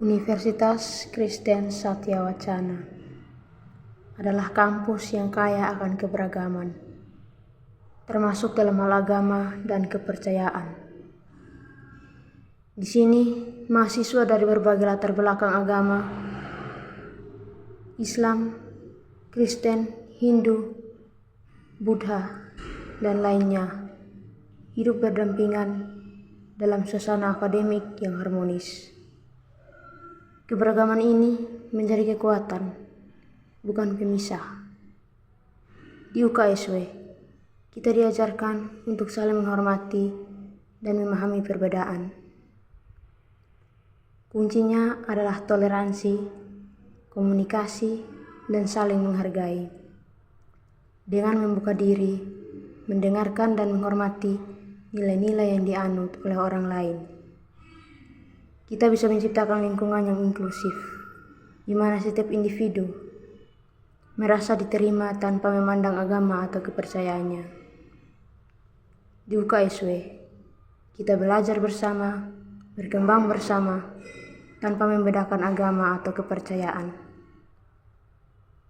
Universitas Kristen Satya Wacana adalah kampus yang kaya akan keberagaman, termasuk dalam hal agama dan kepercayaan. Di sini, mahasiswa dari berbagai latar belakang agama, Islam, Kristen, Hindu, Buddha, dan lainnya, hidup berdampingan dalam suasana akademik yang harmonis. Keberagaman ini menjadi kekuatan, bukan pemisah. Di UKSW, kita diajarkan untuk saling menghormati dan memahami perbedaan. Kuncinya adalah toleransi, komunikasi, dan saling menghargai. Dengan membuka diri, mendengarkan dan menghormati nilai-nilai yang dianut oleh orang lain, kita bisa menciptakan lingkungan yang inklusif, di mana setiap individu merasa diterima tanpa memandang agama atau kepercayaannya. Di UKSW, kita belajar bersama, berkembang bersama, tanpa membedakan agama atau kepercayaan.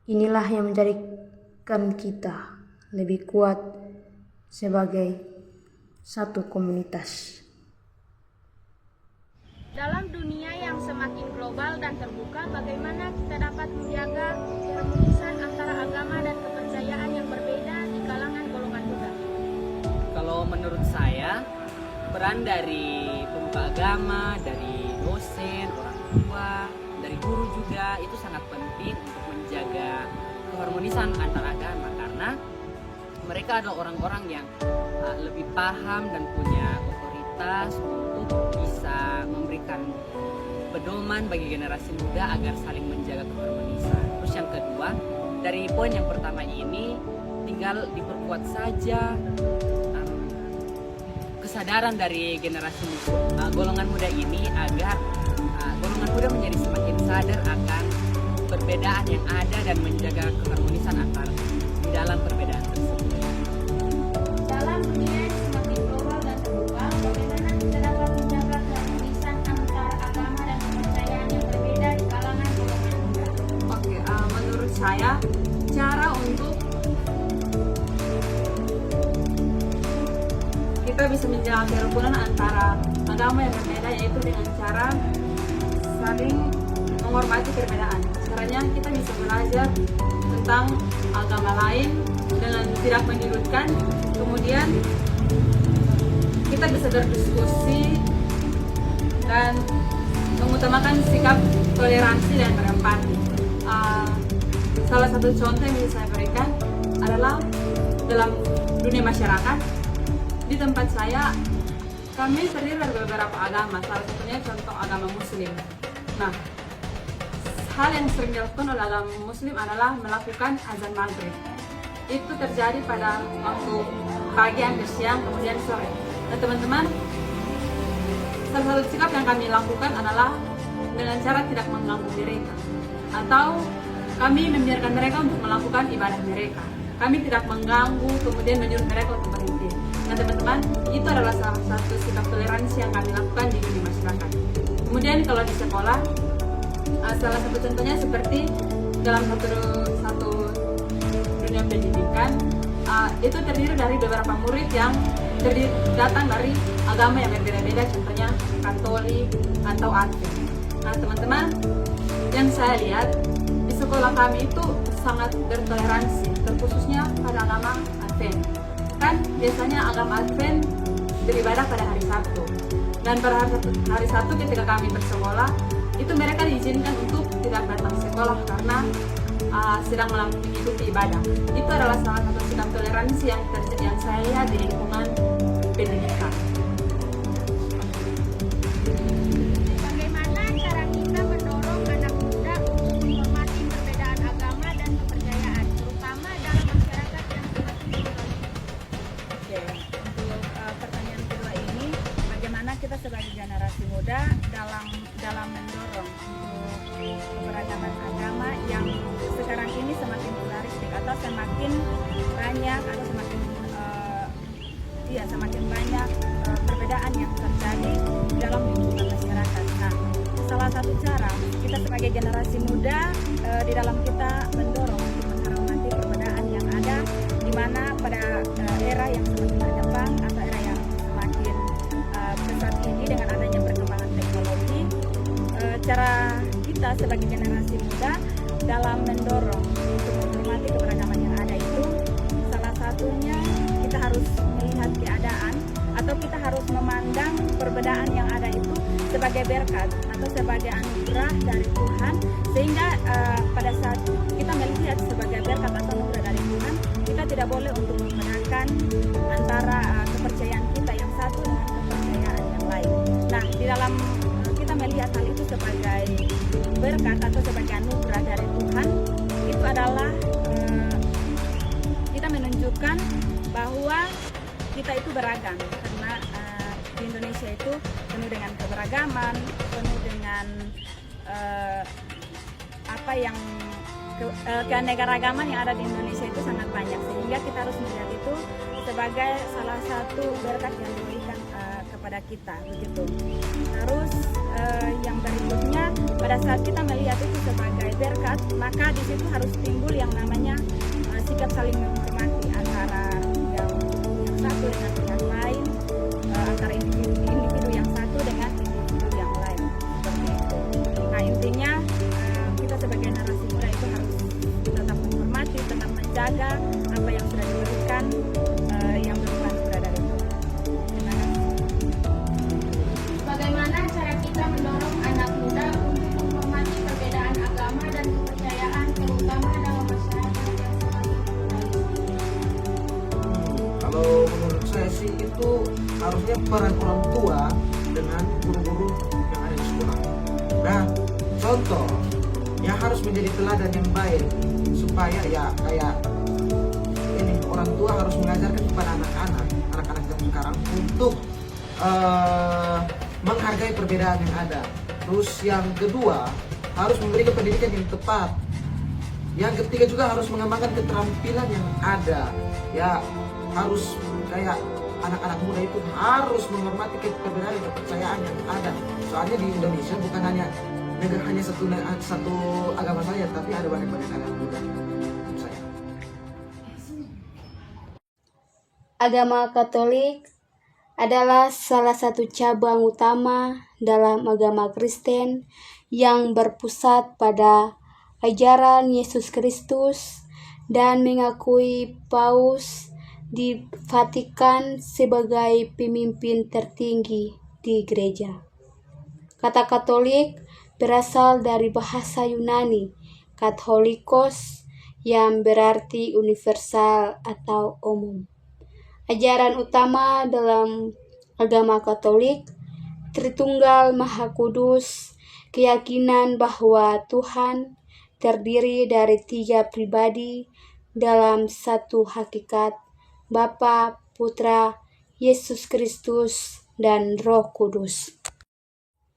Inilah yang menjadikan kita lebih kuat sebagai satu komunitas. Dalam dunia yang semakin global dan terbuka, bagaimana kita dapat menjaga keharmonisan antara agama dan kepercayaan yang berbeda di kalangan golongan muda? Kalau menurut saya, peran dari pemuka agama, dari dosen, orang tua, dari guru juga itu sangat penting untuk menjaga keharmonisan antar agama, karena mereka adalah orang-orang yang lebih paham dan punya otoritas untuk bisa memberikan pedoman bagi generasi muda agar saling menjaga keharmonisan. Terus yang kedua, dari poin yang pertama ini tinggal diperkuat saja kesadaran dari generasi golongan muda ini agar golongan muda menjadi semakin sadar akan perbedaan yang ada dan menjaga keharmonisan antar di dalam perbedaan tersebut. Dalam dunia yang semakin global dan terbuka, bagaimana kita dapat menjaga keharmonisan antara agama dan kepercayaan yang berbeda di kalangan golongan muda? Oke, menurut saya cara untuk kita bisa menjaga kerukunan antara agama yang berbeda yaitu dengan cara saling menghormati perbedaan. Caranya kita bisa belajar tentang agama lain dengan tidak menyudutkan, kemudian kita bisa berdiskusi dan mengutamakan sikap toleransi dan berempati. Salah satu contoh yang bisa saya berikan adalah dalam dunia masyarakat. Di tempat saya, kami terdiri dari beberapa agama, salah satunya contoh agama Muslim. Nah, hal yang sering dilakukan oleh agama Muslim adalah melakukan azan maghrib. Itu terjadi pada waktu pagi, hampir siang, kemudian sore. Dan teman-teman, salah satu sikap yang kami lakukan adalah dengan cara tidak mengganggu mereka, atau kami membiarkan mereka untuk melakukan ibadah mereka. Kami tidak mengganggu, kemudian menyuruh mereka untuk berhenti. Nah teman-teman, itu adalah salah satu sikap toleransi yang kami lakukan di dunia masyarakat. Kemudian kalau di sekolah, salah satu contohnya seperti dalam satu dunia pendidikan, itu terdiri dari beberapa murid yang datang dari agama yang berbeda-beda, contohnya Katolik atau Advent. Nah teman-teman, yang saya lihat di sekolah kami itu sangat bertoleransi, terkhususnya pada agama Advent. Kan biasanya agama Advent beribadah pada hari Sabtu, dan pada hari Sabtu ketika kami bersekolah, itu mereka diizinkan untuk tidak datang sekolah karena sedang mengikuti ibadah. Itu adalah salah satu sikap toleransi yang saya lihat di lingkungan pendidikan. Bagaimana cara kita mendorong anak muda untuk menghormati perbedaan agama dan kepercayaan, terutama dalam masyarakat yang semakin pluralistik? Oke, untuk pertanyaan kedua ini, bagaimana kita sebagai generasi muda dalam mendorong untuk keberagaman agama yang sekarang ini semakin pluralistik atau semakin banyak atau semakin banyak perbedaan yang terjadi dalam lingkungan masyarakat. Nah, salah salah satu cara kita sebagai generasi muda di dalam kita mendorong untuk menghormati perbedaan yang ada, di mana pada era yang semakin berkembang atau era yang semakin pesat ini dengan adanya perkembangan teknologi, cara kita sebagai generasi muda dalam mendorong untuk menghormati keberagaman yang ada itu, salah satunya kita harus melihat keadaan atau kita harus memandang perbedaan yang ada itu sebagai berkat atau sebagai anugerah dari Tuhan, sehingga pada saat kita melihat sebagai berkat atau anugerah dari Tuhan, kita tidak boleh untuk membedakan antara kepercayaan kita yang satu dengan kepercayaan yang lain. Nah, di dalam kita melihat hal itu sebagai berkat atau sebagai anugerah dari Tuhan, itu adalah kita menunjukkan bahwa kita itu beragam, karena di Indonesia itu penuh dengan keberagaman, penuh dengan keanekaragaman yang ada di Indonesia itu sangat banyak, sehingga kita harus melihat itu sebagai salah satu berkat yang diberikan kepada kita, begitu. Terus yang berikutnya, pada saat kita melihat itu sebagai berkat, maka di situ harus timbul yang namanya sikap saling menghormati antara yang satu dengan yang lain, antara individu yang satu dengan individu yang lain, seperti itu. Nah, intinya kita sebagai narasi muda itu harus tetap menghormati, tetap menjaga apa yang sudah diberikan, yang bukan sudah dari Tuhan. Terima kasih. Bagaimana cara kita mendorong anak muda untuk menghormati perbedaan agama dan kepercayaan, terutama dalam masyarakat yang semakin pluralistik? Kalau menurut saya sih itu harusnya peran orang tua dengan guru-guru yang ada di sekolah. Nah, contoh yang harus menjadi teladan yang baik supaya ya kayak ini, orang tua harus mengajarkan kepada anak-anak zaman sekarang untuk menghargai perbedaan yang ada. Terus yang kedua, harus memberikan pendidikan yang tepat. Yang ketiga juga harus mengembangkan keterampilan yang ada. Ya, harus kayak anak-anak muda itu harus menghormati perbedaan dan kepercayaan yang ada. Soalnya di Indonesia bukan hanya satu agama saja, tapi ada banyak agama juga. Saya. Agama Katolik adalah salah satu cabang utama dalam agama Kristen yang berpusat pada ajaran Yesus Kristus dan mengakui Paus di Vatikan sebagai pemimpin tertinggi di gereja. Kata Katolik berasal dari bahasa Yunani Katholikos yang berarti universal atau umum. Ajaran utama dalam agama Katolik, Tritunggal Maha Kudus, keyakinan bahwa Tuhan terdiri dari 3 pribadi dalam satu hakikat, Bapa, Putra, Yesus Kristus, dan Roh Kudus.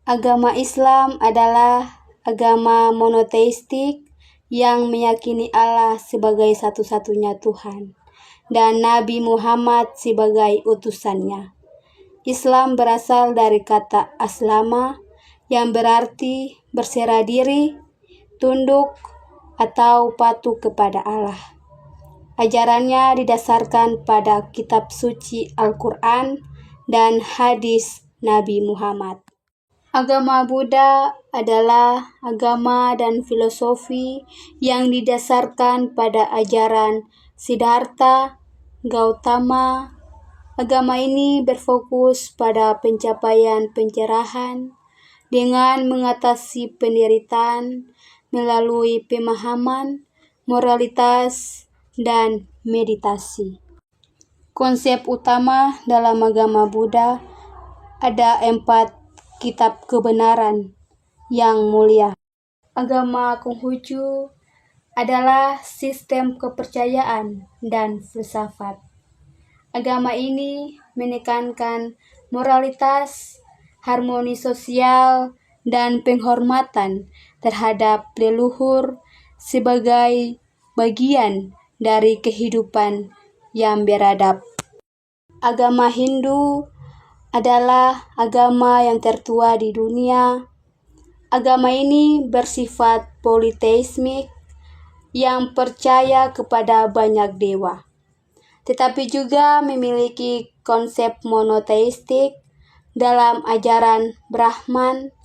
Agama Islam adalah agama monoteistik yang meyakini Allah sebagai satu-satunya Tuhan dan Nabi Muhammad sebagai utusannya. Islam berasal dari kata aslama yang berarti berserah diri, tunduk, atau patuh kepada Allah. Ajarannya didasarkan pada kitab suci Al-Quran dan hadis Nabi Muhammad. Agama Buddha adalah agama dan filosofi yang didasarkan pada ajaran Siddhartha Gautama. Agama ini berfokus pada pencapaian pencerahan dengan mengatasi penderitaan melalui pemahaman, moralitas, dan meditasi. Konsep utama dalam agama Buddha ada 4 kitab kebenaran yang mulia. Agama Konghucu adalah sistem kepercayaan dan filsafat. Agama ini menekankan moralitas, harmoni sosial, dan penghormatan terhadap leluhur sebagai bagian dari kehidupan yang beradab. Agama Hindu adalah agama yang tertua di dunia. agama ini bersifat politeismik yang percaya kepada banyak dewa, tetapi juga memiliki konsep monoteistik dalam ajaran Brahman,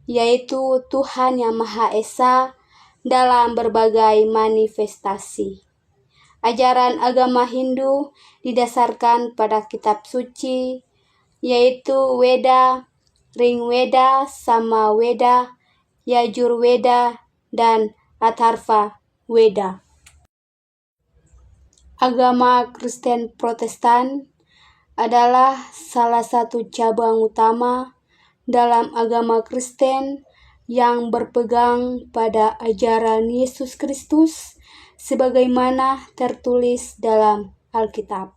yaitu Tuhan yang Maha Esa dalam berbagai manifestasi. Ajaran agama Hindu didasarkan pada kitab suci, yaitu Weda, Rigveda, Samaveda, Yajurveda, dan Atharva Weda. Agama Kristen Protestan adalah salah satu cabang utama dalam agama Kristen yang berpegang pada ajaran Yesus Kristus sebagaimana tertulis dalam Alkitab.